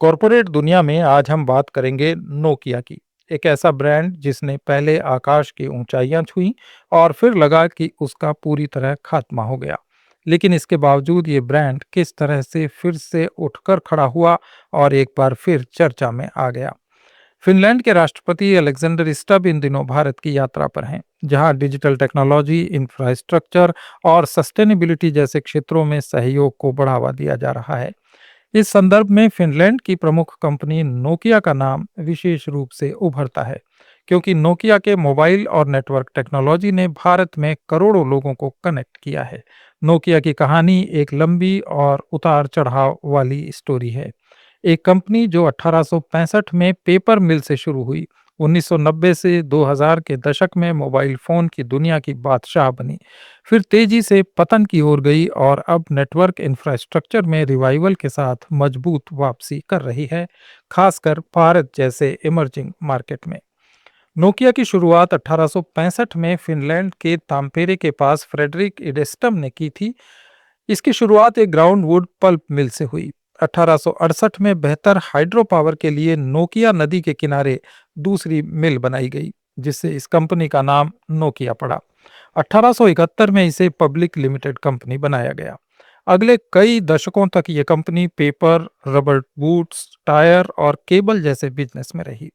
Corporate दुनिया में आज हम बात करेंगे नोकिया की। एक ऐसा ब्रांड जिसने पहले आकाश की ऊंचाइयां छुई और फिर लगा कि उसका पूरी तरह खात्मा हो गया। लेकिन इसके बावजूद ये ब्रांड किस तरह से फिर से उठकर खड़ा हुआ और एक बार फिर चर्चा में आ गया। फिनलैंड के राष्ट्रपति अलेक्जेंडर स्टब इन दिनों भारत की यात्रा पर हैं, जहां डिजिटल टेक्नोलॉजी, इंफ्रास्ट्रक्चर और सस्टेनेबिलिटी जैसे क्षेत्रों में सहयोग को बढ़ावा दिया जा रहा है। इस संदर्भ में फिनलैंड की प्रमुख कंपनी नोकिया का नाम विशेष रूप से उभरता है, क्योंकि नोकिया के मोबाइल और नेटवर्क टेक्नोलॉजी ने भारत में करोड़ों लोगों को कनेक्ट किया है। नोकिया की कहानी एक लंबी और उतार चढ़ाव वाली स्टोरी है। एक कंपनी जो 1865 में पेपर मिल से शुरू हुई, 1990 से 2000 के दशक में मोबाइल फोन की दुनिया की बादशाह बनी, फिर तेजी से पतन की ओर गई और अब नेटवर्क इंफ्रास्ट्रक्चर में रिवाइवल के साथ मजबूत वापसी कर रही है, खासकर भारत जैसे इमर्जिंग मार्केट में। नोकिया की शुरुआत 1865 में फिनलैंड के ताम्पेरे के पास फ्रेडरिक इडेस्टम ने की थी। इसकी शुरुआत एक ग्राउंड वुड पल्प मिल से हुई। 1868 में बेहतर हाइड्रो पावर के लिए नोकिया नदी के किनारे दूसरी मिल बनाई गई, जिससे इस कंपनी का नाम नोकिया पड़ा। 1871 में इसे पब्लिक लिमिटेड कंपनी बनाया गया। अगले कई दशकों तक ये company paper, rubber boots, tyre और केबल जैसे बिजनेस में रही।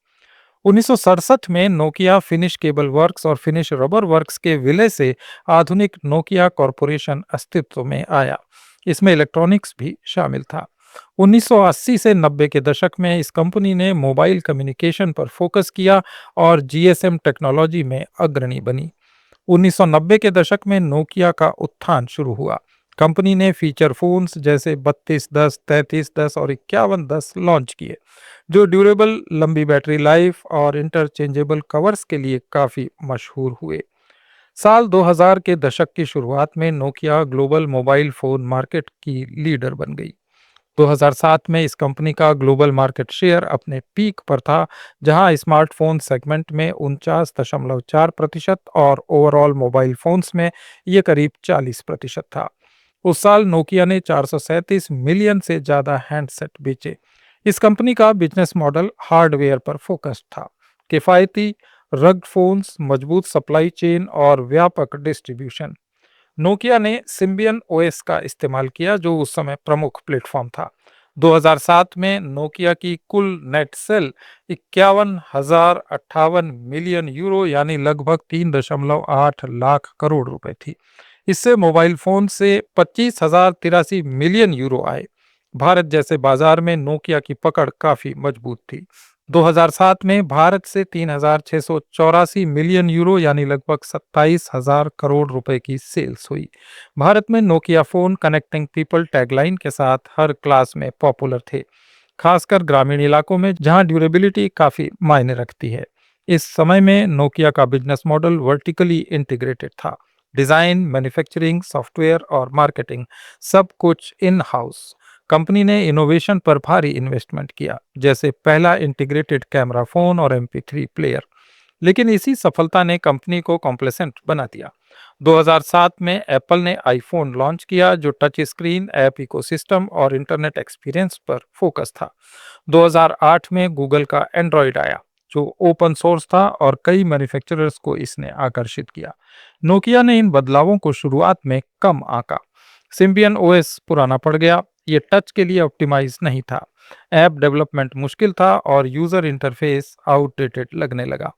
1967 में नोकिया फिनिश केबल वर्क्स और फिनिश रबर वर्क्स के विलय से आधुनिक नोकिया कॉरपोरेशन अस्तित्व में आया। इसमें इलेक्ट्रॉनिक्स भी शामिल था। 1980 से 90 के दशक में इस कंपनी ने मोबाइल कम्युनिकेशन पर फोकस किया और जीएसएम टेक्नोलॉजी में अग्रणी बनी। 1990 के दशक में नोकिया का उत्थान शुरू हुआ। कंपनी ने फीचर फोन्स जैसे 3210, 3310 और 5110 लॉन्च किए, जो ड्यूरेबल, लंबी बैटरी लाइफ और इंटरचेंजेबल कवर्स के लिए काफ़ी मशहूर हुए। साल 2000 के दशक की शुरुआत में Nokia global mobile phone market की लीडर बन गई। 2007 में इस कंपनी का ग्लोबल मार्केट शेयर अपने पीक पर था, जहां स्मार्टफोन सेगमेंट में 49.4% और ओवरऑल मोबाइल फोन्स में ये करीब 40% था। उस साल नोकिया ने 437 मिलियन से ज़्यादा हैंडसेट बेचे। इस कंपनी का बिजनेस मॉडल हार्डवेयर पर फोकस्ड था। किफ़ायती रग्ड फोन्स, मजबूत सप्लाई चेन और व्यापक डिस्ट्रीब्यूशन। नोकिया ने सिम्बियन ओएस का इस्तेमाल किया, जो उस समय प्रमुख प्लेटफॉर्म था। 2007 में नोकिया की कुल नेट सेल 51,058 मिलियन यूरो यानी लगभग 3.8 लाख करोड़ रुपए थी। इससे मोबाइल फोन से 25,083 मिलियन यूरो आए। भारत जैसे बाजार में नोकिया की पकड़ काफी मजबूत थी। 2007 में भारत से 3,684 मिलियन यूरो यानी लगभग 27,000 करोड़ रुपए की सेल्स हुई। भारत में Nokia phone connecting people tagline के साथ हर क्लास में पॉपुलर थे, खासकर ग्रामीण इलाकों में जहां ड्यूरेबिलिटी काफी मायने रखती है। इस समय में नोकिया का बिजनेस मॉडल वर्टिकली इंटीग्रेटेड था। डिजाइन, मैन्युफैक्चरिंग, सॉफ्टवेयर और मार्केटिंग सब कुछ इन हाउस। कंपनी ने इनोवेशन पर भारी इन्वेस्टमेंट किया, जैसे पहला इंटीग्रेटेड कैमरा फोन और MP3 प्लेयर। लेकिन इसी सफलता ने कंपनी को कॉम्प्लेसेंट बना दिया। 2007 में एप्पल ने आईफोन लॉन्च किया, जो टच स्क्रीन, ऐप इकोसिस्टम और इंटरनेट एक्सपीरियंस पर फोकस था। 2008 में गूगल का एंड्रॉयड आया, जो ओपन सोर्स था और कई मैन्युफैक्चरर्स को इसने आकर्षित किया। नोकिया ने इन बदलावों को शुरुआत में कम आंका। सिम्बियन ओएस पुराना पड़ गया, ये टच के लिए ऑप्टिमाइज नहीं था। ऐप डेवलपमेंट मुश्किल था और यूजर इंटरफेस आउटडेटेड लगने लगा।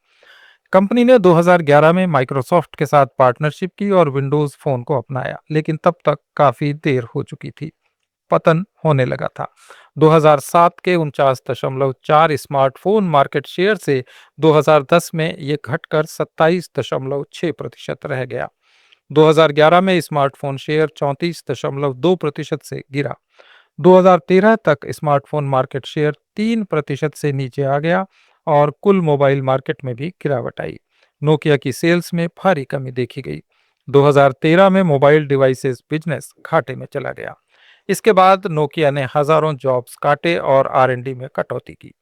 कंपनी ने 2011 में माइक्रोसॉफ्ट के साथ पार्टनरशिप की और विंडोज फोन को अपनाया, लेकिन तब तक काफी देर हो चुकी थी। पतन होने लगा था। 2007 के 49.4 स्मार्टफोन मार्केट शेयर से 2010 में ये घटकर 27.6% रह गया। 2011 में स्मार्टफोन शेयर 34.2% से गिरा। 2013 तक स्मार्टफोन मार्केट शेयर 3% से नीचे आ गया और कुल मोबाइल मार्केट में भी गिरावट आई। नोकिया की सेल्स में भारी कमी देखी गई। 2013 में मोबाइल डिवाइसेस बिजनेस घाटे में चला गया। इसके बाद नोकिया ने हजारों जॉब्स काटे और R&D में कटौती की।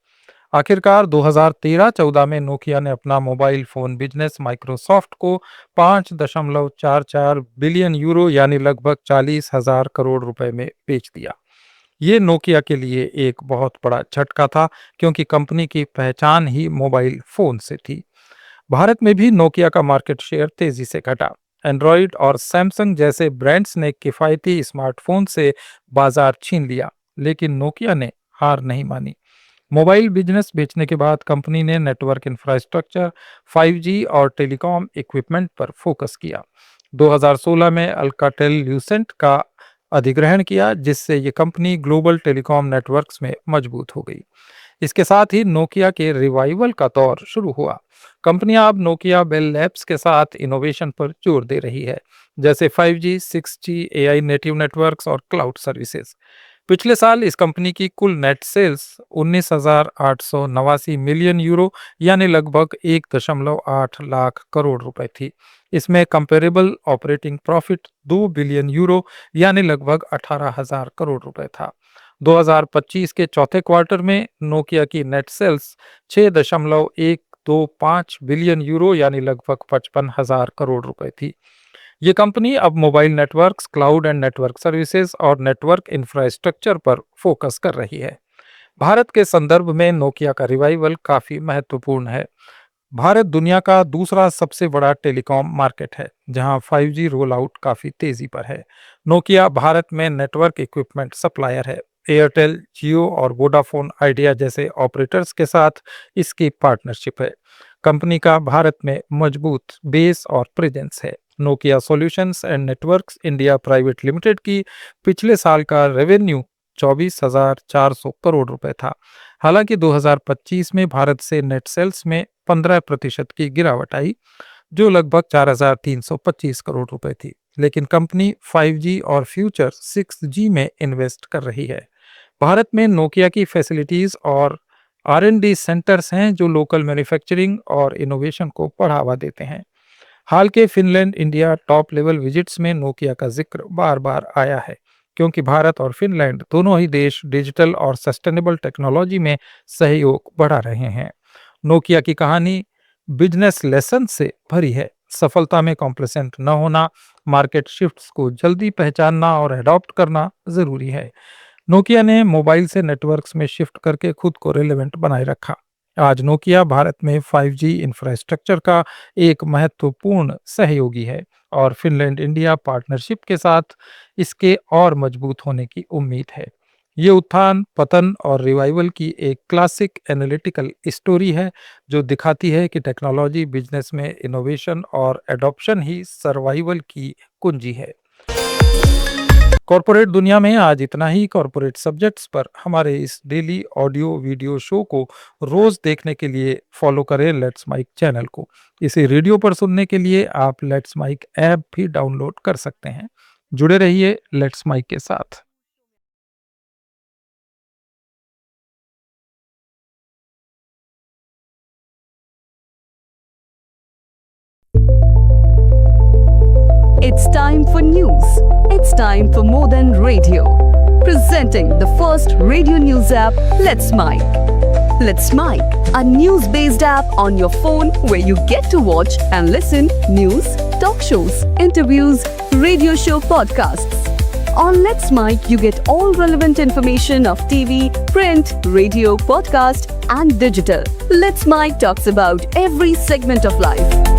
आखिरकार 2013-14 में नोकिया ने अपना मोबाइल फोन बिजनेस माइक्रोसॉफ्ट को 5.44 बिलियन यूरो यानी लगभग 40,000 करोड़ रुपए में बेच दिया। ये नोकिया के लिए एक बहुत बड़ा झटका था क्योंकि कंपनी की पहचान ही मोबाइल फोन से थी। भारत में भी नोकिया का मार्केट शेयर तेजी से घटा। एंड्रॉयड और सैमसंग जैसे ब्रांड्स ने किफायती स्मार्टफोन से बाजार छीन लिया, लेकिन नोकिया ने हार नहीं मानी। मोबाइल बिजनेस बेचने के बाद कंपनी ने नेटवर्क इंफ्रास्ट्रक्चर, 5G और टेलीकॉम इक्विपमेंट पर फोकस किया। 2016 में अल्काटेल ल्यूसेंट का अधिग्रहण किया, जिससे ये कंपनी ग्लोबल टेलीकॉम नेटवर्क्स में मजबूत हो गई। इसके साथ ही नोकिया के रिवाइवल का दौर शुरू हुआ। कंपनियां अब नोकिया बेल लैब्स के साथ इनोवेशन पर जोर दे रही है, जैसे 5G, 6G, AI native networks और क्लाउड सर्विसेज। पिछले साल इस कंपनी की कुल नेट सेल्स 19,889 मिलियन यूरो यानी लगभग 1.8 लाख करोड़ रुपए थी। इसमें comparable operating profit 2 billion euro यानी लगभग 18,000 करोड़ रुपए था। 2025 के चौथे क्वार्टर में नोकिया की नेट सेल्स 6.125 बिलियन यूरो यानी लगभग 55,000 करोड़ रुपए थी। ये कंपनी अब mobile networks, cloud and network services और नेटवर्क इंफ्रास्ट्रक्चर पर फोकस कर रही है। भारत के संदर्भ में नोकिया का रिवाइवल काफी महत्वपूर्ण है। भारत दुनिया का दूसरा सबसे बड़ा टेलीकॉम मार्केट है, जहां 5G रोल आउट काफी तेजी पर है। नोकिया भारत में नेटवर्क इक्विपमेंट सप्लायर है। एयरटेल, जियो और वोडाफोन आइडिया जैसे ऑपरेटर्स के साथ इसकी पार्टनरशिप है। कंपनी का भारत में मजबूत बेस और प्रेजेंस है। Nokia solutions and networks India private limited की पिछले साल का रेवेन्यू 24,400 करोड़ रुपए था। हालांकि 2025 में भारत से नेट सेल्स में 15% की गिरावट आई, जो लगभग 4,325 करोड़ रुपए थी। लेकिन कंपनी 5G और फ्यूचर 6G में इन्वेस्ट कर रही है। भारत में नोकिया की फैसिलिटीज और R&D सेंटर्स हैं, जो लोकल मैन्युफैक्चरिंग और इनोवेशन को बढ़ावा देते हैं। हाल के Finland India top level visits में नोकिया का जिक्र बार बार आया है, क्योंकि भारत और फिनलैंड दोनों ही देश डिजिटल और सस्टेनेबल टेक्नोलॉजी में सहयोग बढ़ा रहे हैं। नोकिया की कहानी बिजनेस लेसन से भरी है। सफलता में कॉम्प्लेसेंट न होना, मार्केट शिफ्ट्स को जल्दी पहचानना और अडॉप्ट करना जरूरी है। नोकिया ने मोबाइल से नेटवर्क्स में शिफ्ट करके खुद को रिलेवेंट बनाए रखा। आज नोकिया भारत में 5G इंफ्रास्ट्रक्चर का एक महत्वपूर्ण सहयोगी है और फिनलैंड इंडिया पार्टनरशिप के साथ इसके और मजबूत होने की उम्मीद है। ये उत्थान, पतन और रिवाइवल की एक क्लासिक एनालिटिकल स्टोरी है, जो दिखाती है कि टेक्नोलॉजी बिजनेस में इनोवेशन और एडॉप्शन ही सर्वाइवल की कुंजी है। कॉर्पोरेट दुनिया में आज इतना ही। कॉर्पोरेट सब्जेक्ट्स पर हमारे इस डेली ऑडियो वीडियो शो को रोज देखने के लिए फॉलो करें लेट्स माइक चैनल को। इसे रेडियो पर सुनने के लिए आप लेट्स माइक ऐप भी डाउनलोड कर सकते हैं। जुड़े रहिए लेट्स माइक के साथ। It's time for news. It's time for more than radio. Presenting the first radio news app, Let's Mike. Let's Mike, a news-based app on your phone where you get to watch and listen news, talk shows, interviews, radio show podcasts. On Let's Mike, you get all relevant information of TV, print, radio, podcast, and digital. Let's Mike talks about every segment of life.